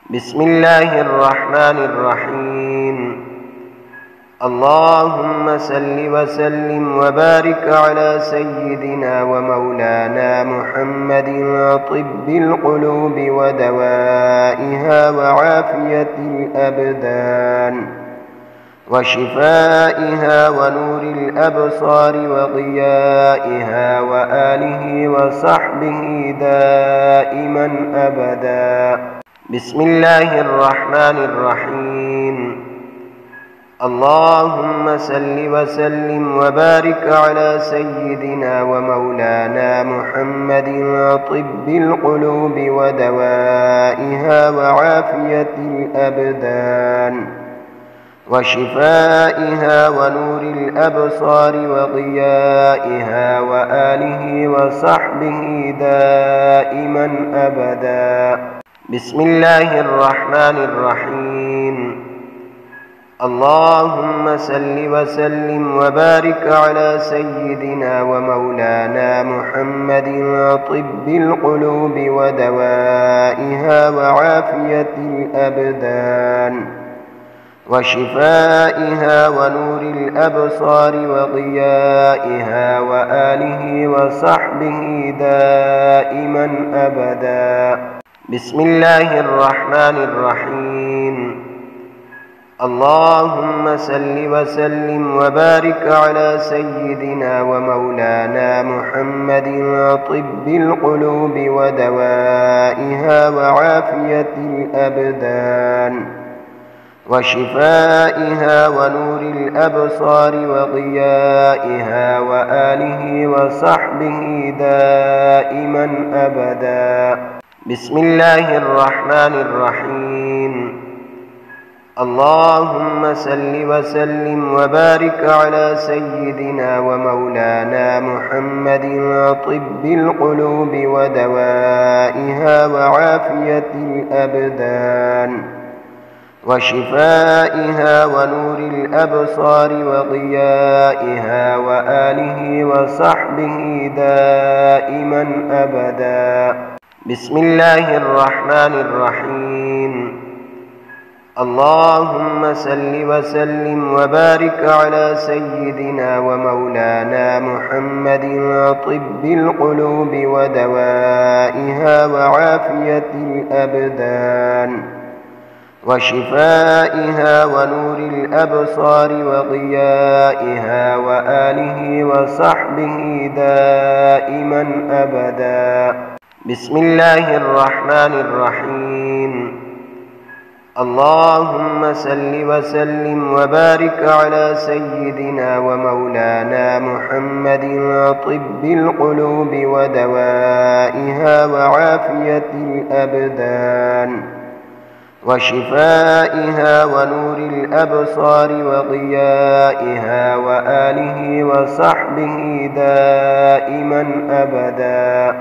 بسم الله الرحمن الرحيم. اللهم صل وسلم وبارك على سيدنا ومولانا محمد طب القلوب ودوائها وعافية الأبدان وشفائها ونور الأبصار وضيائها وآله وصحبه دائما أبدا. بسم الله الرحمن الرحيم. اللهم صل وسلم وبارك على سيدنا ومولانا محمد طب القلوب ودوائها وعافية الأبدان وشفائها ونور الأبصار وضيائها وآله وصحبه دائما أبدا. بسم الله الرحمن الرحيم. اللهم صل وسلم وبارك على سيدنا ومولانا محمد طب القلوب ودوائها وعافية الأبدان وشفائها ونور الأبصار وضيائها وآله وصحبه دائما أبدا. بسم الله الرحمن الرحيم. اللهم صل وسلم وبارك على سيدنا ومولانا محمد طب القلوب ودوائها وعافية الأبدان وشفائها ونور الأبصار وضيائها وآله وصحبه دائما أبدا. بسم الله الرحمن الرحيم. اللهم صل وسلم وبارك على سيدنا ومولانا محمد طب القلوب ودوائها وعافية الأبدان وشفائها ونور الأبصار وضيائها وآله وصحبه دائما أبدا. بسم الله الرحمن الرحيم. اللهم صل وسلم وبارك على سيدنا ومولانا محمد طب القلوب ودوائها وعافية الأبدان وشفائها ونور الأبصار وضيائها وآله وصحبه دائما أبدا. بسم الله الرحمن الرحيم. اللهم صل وسلم وبارك على سيدنا ومولانا محمد طب القلوب ودوائها وعافية الأبدان وشفائها ونور الأبصار وضيائها وآله وصحبه دائما أبدا.